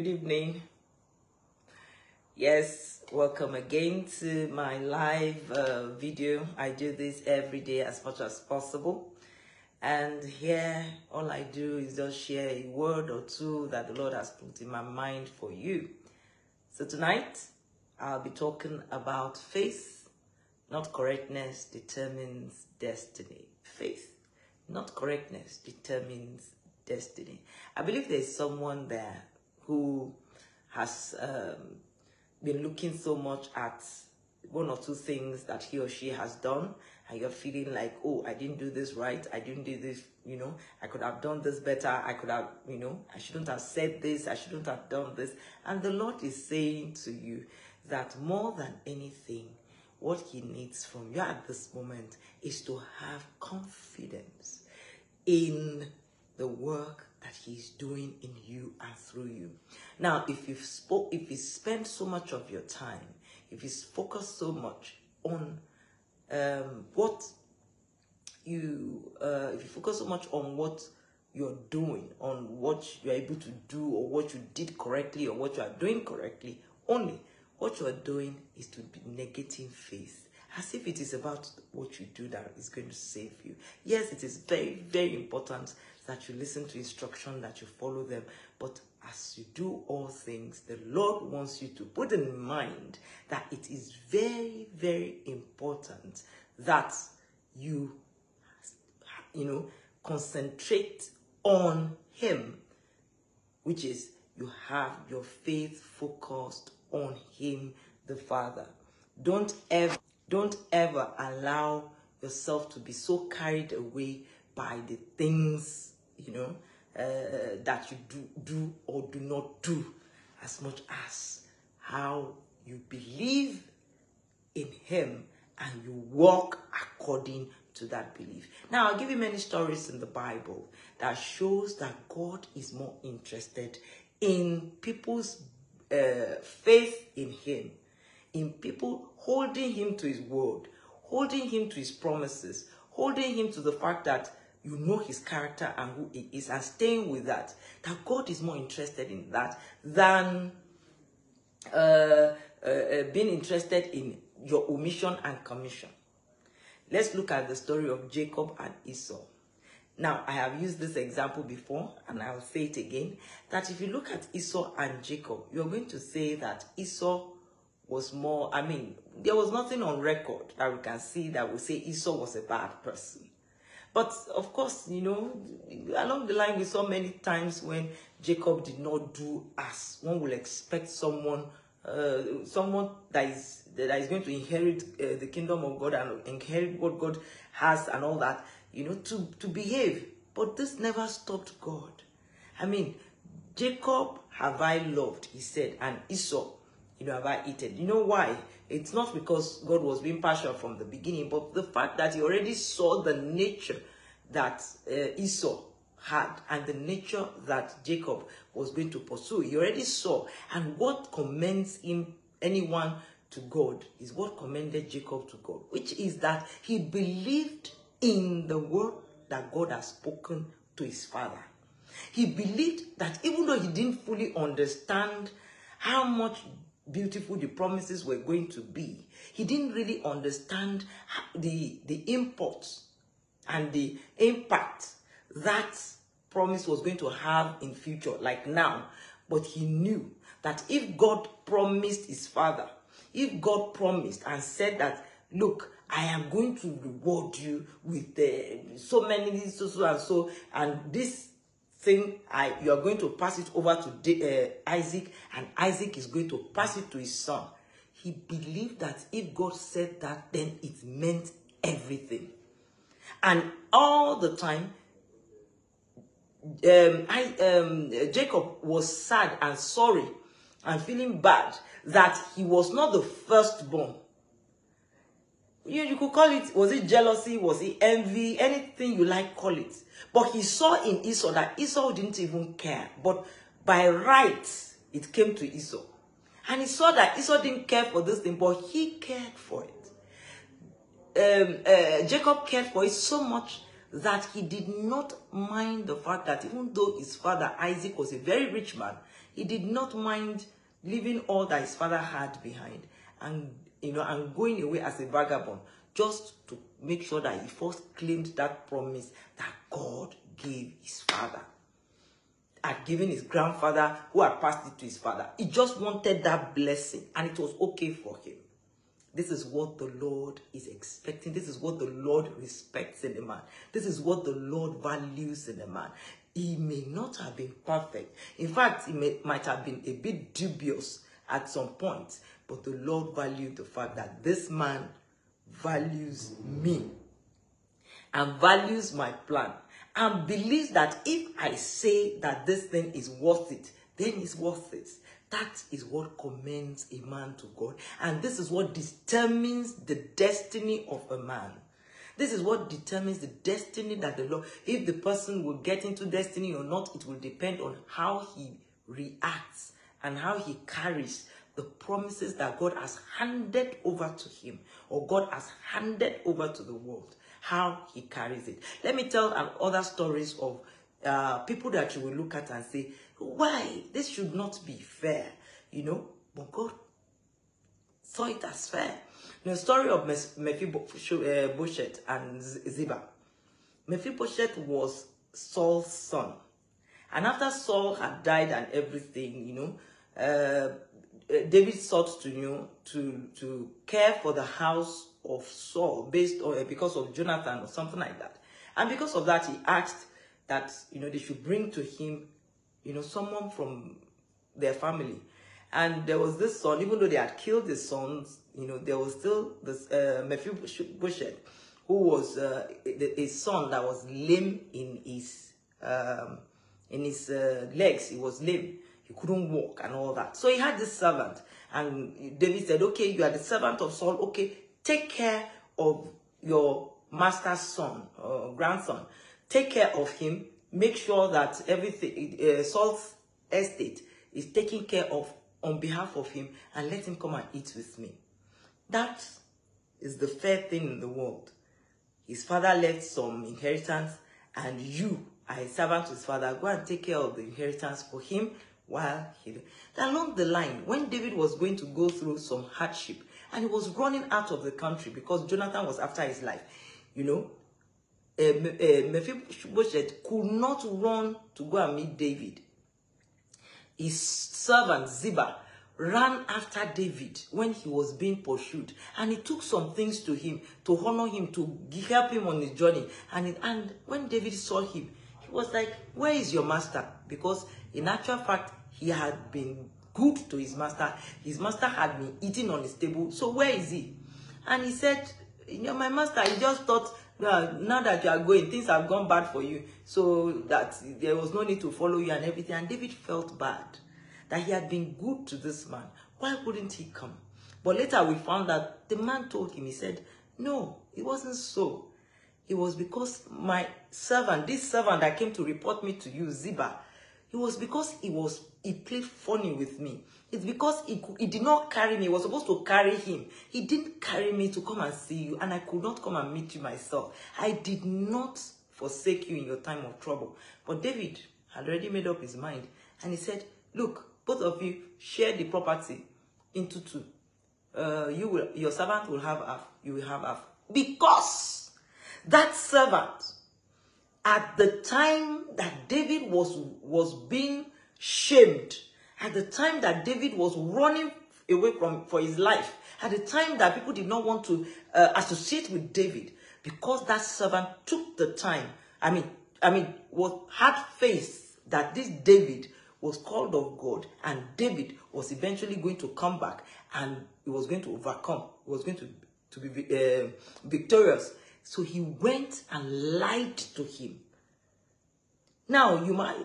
Good evening. Yes, welcome again to my live video. I do this every day as much as possible. And here, all I do is just share a word or two that the Lord has put in my mind for you. So tonight, I'll be talking about faith, not correctness, determines destiny. Faith, not correctness, determines destiny. I believe there's someone there who has been looking so much at one or two things that he or she has done, and you're feeling like, oh, I didn't do this right, I didn't do this, I could have done this better, I could have, I shouldn't have said this, I shouldn't have done this. And the Lord is saying to you that more than anything, what he needs from you at this moment is to have confidence in the work that he's doing in you and through you. Now, if you spend so much of your time, if you focus so much on what you focus so much on what you're doing, on what you're able to do, or what you did correctly, or what you are doing correctly, only what you are doing is to be negating faith, as if it is about what you do that is going to save you. Yes, it is very, very important that you listen to instruction, that you follow them. But as you do all things, the Lord wants you to put in mind that it is very, very important that you, concentrate on him, which is you have your faith focused on him, the Father. Don't ever allow yourself to be so carried away by the things that you do or do not do, as much as how you believe in him and you walk according to that belief. Now, I'll give you many stories in the Bible that shows that God is more interested in people's faith in him, in people holding him to his word, holding him to his promises, holding him to the fact that you know his character and who he is, and staying with that. That God is more interested in that than being interested in your omission and commission. Let's look at the story of Jacob and Esau. Now, I have used this example before, and I will say it again, that if you look at Esau and Jacob, you're going to say that Esau was more, there was nothing on record that we can see that will say Esau was a bad person. But of course, along the line, we saw many times when Jacob did not do as one will expect someone that is going to inherit the kingdom of God and inherit what God has and all that, to behave. But this never stopped God. Jacob have I loved, he said, and Esau, have I eaten. You know why? It's not because God was being partial from the beginning, but the fact that he already saw the nature that Esau had and the that Jacob was going to pursue. He already saw. And what commends anyone to God is what commended Jacob to God, which is that he believed in the word that God has spoken to his father. He believed that even though he didn't fully understand how much beautiful the promises were going to be, he didn't really understand the import and the impact that promise was going to have in future, like now. But he knew that if God promised his father, if God promised and said that, look, I am going to reward you with so many, so, and this thing, you are going to pass it over to Isaac, and Isaac is going to pass it to his son. He believed that if God said that, then it meant everything. And all the time, Jacob was sad and sorry and feeling bad that he was not the firstborn. You could call it, was it jealousy, was it envy, anything you like, call it. But he saw in Esau that Esau didn't even care. But by right, it came to Esau. And he saw that Esau didn't care for this thing, but he cared for it. Jacob cared for it so much that he did not mind the fact that even though his father Isaac was a very rich man, he did not mind leaving all that his father had behind and and going away as a vagabond, just to make sure that he first claimed that promise that God gave his father, had given his grandfather, who had passed it to his father. He just wanted that blessing, and it was okay for him. This is what the Lord is expecting. This is what the Lord respects in a man. This is what the Lord values in a man. He may not have been perfect. In fact, he might have been a bit dubious at some point, but the Lord valued the fact that this man values me and values my plan and believes that if I say that this thing is worth it, then it's worth it. That is what commends a man to God. And this is what determines the destiny of a man. This is what determines the destiny that the Lord, if the person will get into destiny or not, it will depend on how he reacts and how he carries the promises that God has handed over to him, or God has handed over to the world, how he carries it. Let me tell other stories of people that you will look at and say, why? This should not be fair, but God saw it as fair. The story of Mephibosheth and Ziba. Mephibosheth was Saul's son. And after Saul had died and everything, David sought to care for the house of Saul because of Jonathan or something like that. And because of that, he asked that, they should bring to him, someone from their family. And there was this son, even though they had killed his sons, there was still this Mephibosheth, who was a son that was lame in his legs. He was lame. He couldn't walk and all that. So he had this servant. And David said, okay, you are the servant of Saul. Okay, take care of your master's son or grandson. Take care of him. Make sure that everything, Saul's estate is taken care of on behalf of him, and let him come and eat with me. That is the fair thing in the world. His father left some inheritance, and you are a servant to his father. Go and take care of the inheritance for him while he... Along the line, when David was going to go through some hardship, and he was running out of the country because Jonathan was after his life, Mephibosheth could not run to go and meet David. His servant Ziba ran after David when he was being pursued, and he took some things to him to honor him, to help him on his journey. And when David saw him, he was like, where is your master? Because in actual fact, he had been good to his master. His master had been eating on his table. So where is he? And he said, my master, he just thought, well, now that you are going, things have gone bad for you, so that there was no need to follow you and everything. And David felt bad that he had been good to this man. Why wouldn't he come? But later we found that the man told him, he said, no, it wasn't so. It was because my servant, this servant that came to report me to you, Ziba, it was because he played funny with me. It's because he did not carry me. He was supposed to carry him. He didn't carry me to come and see you, and I could not come and meet you myself. I did not forsake you in your time of trouble. But David had already made up his mind, and he said, look, both of you share the property into two. Your servant will have half, you will have half. Because that servant, at the time that David was being shamed, at the time that David was running away for his life, at the time that people did not want to associate with David, because that servant took the time, had faith that this David was called of God, and David was eventually going to come back, and he was going to overcome, he was going to be victorious. So he went and lied to him. Now,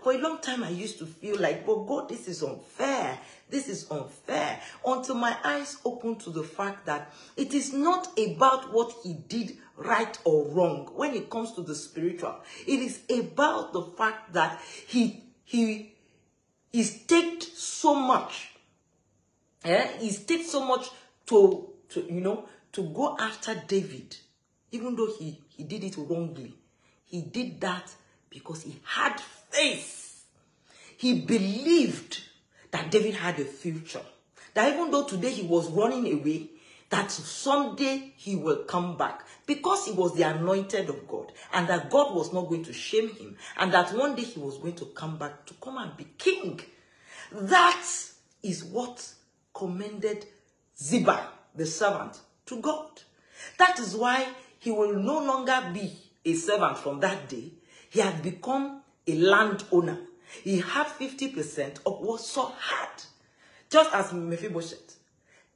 for a long time, I used to feel like, but God, this is unfair. This is unfair. Until my eyes opened to the fact that it is not about what he did right or wrong when it comes to the spiritual. It is about the fact that he staked so much. He staked so much to go after David, even though he did it wrongly. He did that because he had faith. He believed that David had a future. That even though today he was running away, that someday he will come back. Because he was the anointed of God. And that God was not going to shame him. And that one day he was going to come back to come and be king. That is what commended Ziba, the servant, to God. That is why he will no longer be a servant from that day. He had become a landowner. He had 50% of what Saul had. Just as Mephibosheth.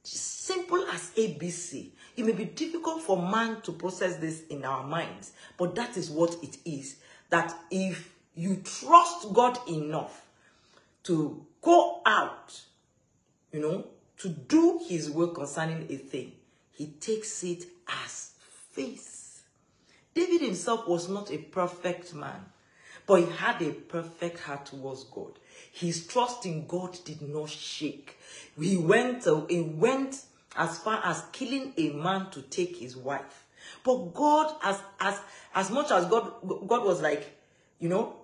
Simple as ABC. It may be difficult for man to process this in our minds, but that is what it is. That if you trust God enough to go out, to do his will concerning a thing, he takes it as faith. David himself was not a perfect man, but he had a perfect heart towards God. His trust in God did not shake. He went as far as killing a man to take his wife. But God, as much as God was like,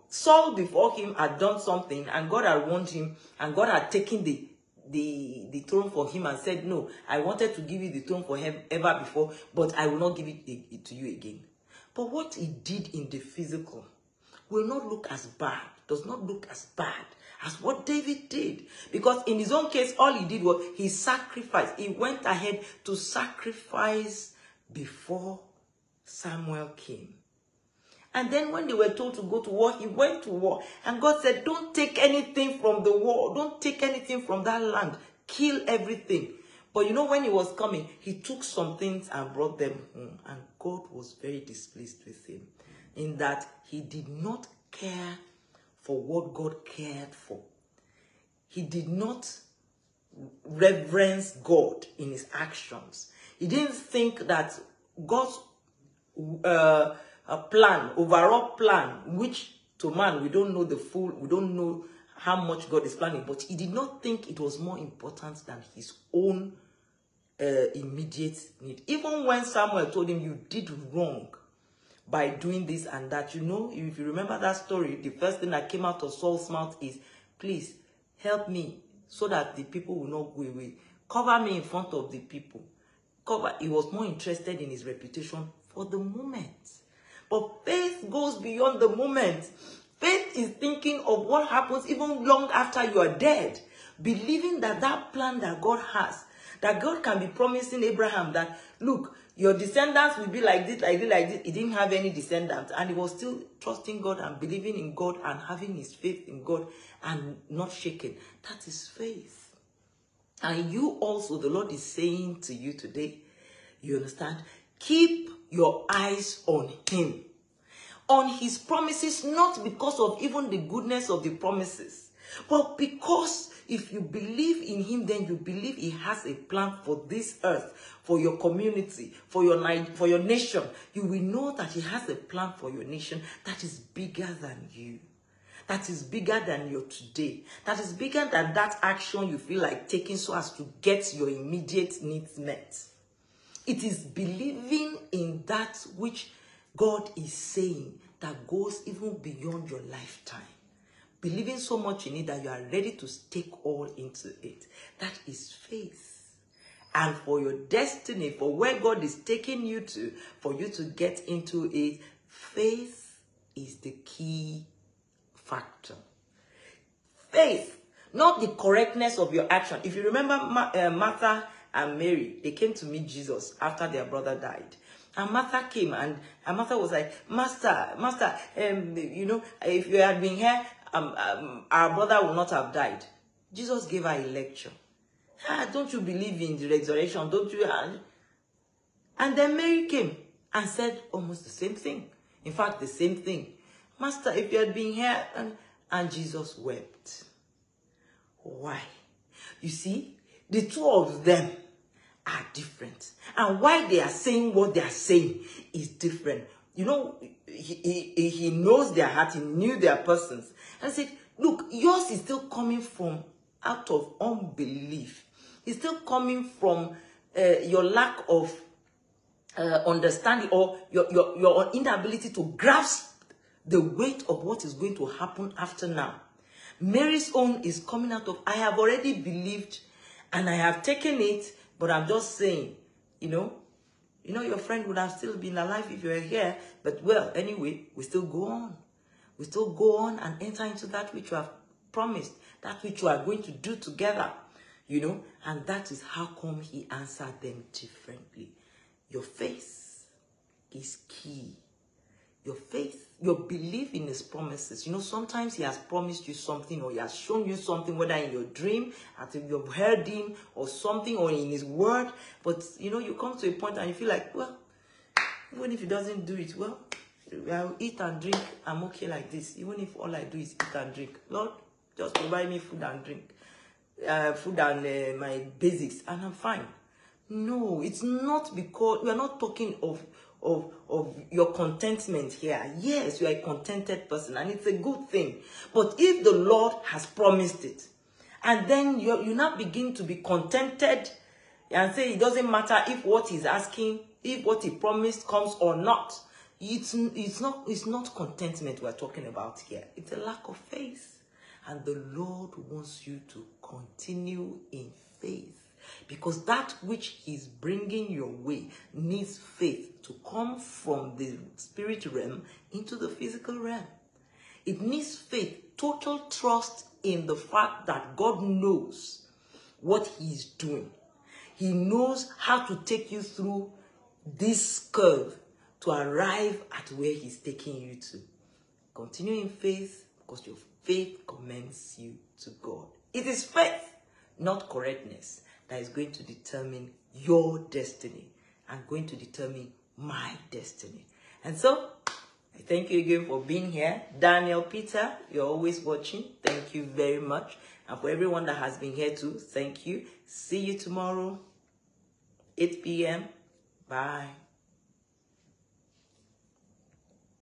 Saul before him had done something, and God had warned him, and God had taken the throne for him and said, no, I wanted to give you the throne for him ever before, but I will not give it to you again. But what he did in the physical will not look as bad, does not look as bad as what David did. Because in his own case, all he did was he sacrificed. He went ahead to sacrifice before Samuel came. And then when they were told to go to war, he went to war. And God said, don't take anything from the war. Don't take anything from that land. Kill everything. But when he was coming, he took some things and brought them home. And God was very displeased with him. In that he did not care for what God cared for. He did not reverence God in his actions. He didn't think that God's overall plan, which to man, we don't know we don't know how much God is planning, but he did not think it was more important than his own immediate need. Even when Samuel told him, you did wrong by doing this and that, if you remember that story, the first thing that came out of Saul's mouth is, please help me so that the people will not go away. Cover me in front of the people. He was more interested in his reputation for the moment. But faith goes beyond the moment. Faith is thinking of what happens even long after you are dead. Believing that that plan that God has, that God can be promising Abraham that, look, your descendants will be like this, like this, like this. He didn't have any descendants. And he was still trusting God and believing in God and having his faith in God and not shaken. That is faith. And you also, the Lord is saying to you today, you understand? Keep your eyes on him. On his promises, not because of even the goodness of the promises, but because if you believe in him, then you believe he has a plan for this earth, for your community, for your nation. You will know that he has a plan for your nation that is bigger than you. That is bigger than your today. That is bigger than that action you feel like taking so as to get your immediate needs met. It is believing in that which God is saying that goes even beyond your lifetime. Believing so much in it that you are ready to stake all into it. That is faith. And for your destiny, for where God is taking you to, for you to get into it, faith is the key factor. Faith, not the correctness of your action. If you remember Martha and Mary, they came to meet Jesus after their brother died. And Martha came and Martha was like, Master, if you had been here, our brother would not have died. Jesus gave her a lecture. Don't you believe in the resurrection? Don't you? And then Mary came and said almost the same thing. In fact, the same thing. Master, if you had been here, and Jesus wept. Why? You see, the two of them are different. And why they are saying what they are saying is different. He knows their heart. He knew their persons. And said, look, yours is still coming from out of unbelief. It's still coming from your lack of understanding or your inability to grasp the weight of what is going to happen after now. Mary's own is coming out of, I have already believed and I have taken it, but I'm just saying, your friend would have still been alive if you were here, but well, anyway, we still go on. We still go on and enter into that which you have promised, that which you are going to do together, and that is how come he answered them differently. Your faith is key. Your faith, your belief in his promises. Sometimes he has promised you something, or he has shown you something, whether in your dream, after you've heard him, or something, or in his word. But, you come to a point and you feel like, well, even if he doesn't do it, well, I'll eat and drink. I'm okay like this. Even if all I do is eat and drink. Lord, just provide me food and drink. Food and my basics, and I'm fine. No, it's not, because we are not talking of your contentment here. Yes, you are a contented person, and it's a good thing. But if the Lord has promised it, and then you now begin to be contented and say it doesn't matter if what he's asking, if what he promised comes or not, it's not contentment we're talking about here. It's a lack of faith. And the Lord wants you to continue in faith. Because that which he's bringing your way needs faith to come from the spirit realm into the physical realm. It needs faith, total trust in the fact that God knows what he's doing. He knows how to take you through this curve to arrive at where he's taking you to. Continue in faith, because your faith commends you to God. It is faith, not correctness, that is going to determine your destiny and going to determine my destiny. And so, I thank you again for being here. Daniel, Peter, you're always watching. Thank you very much. And for everyone that has been here too, thank you. See you tomorrow, 8 p.m. Bye.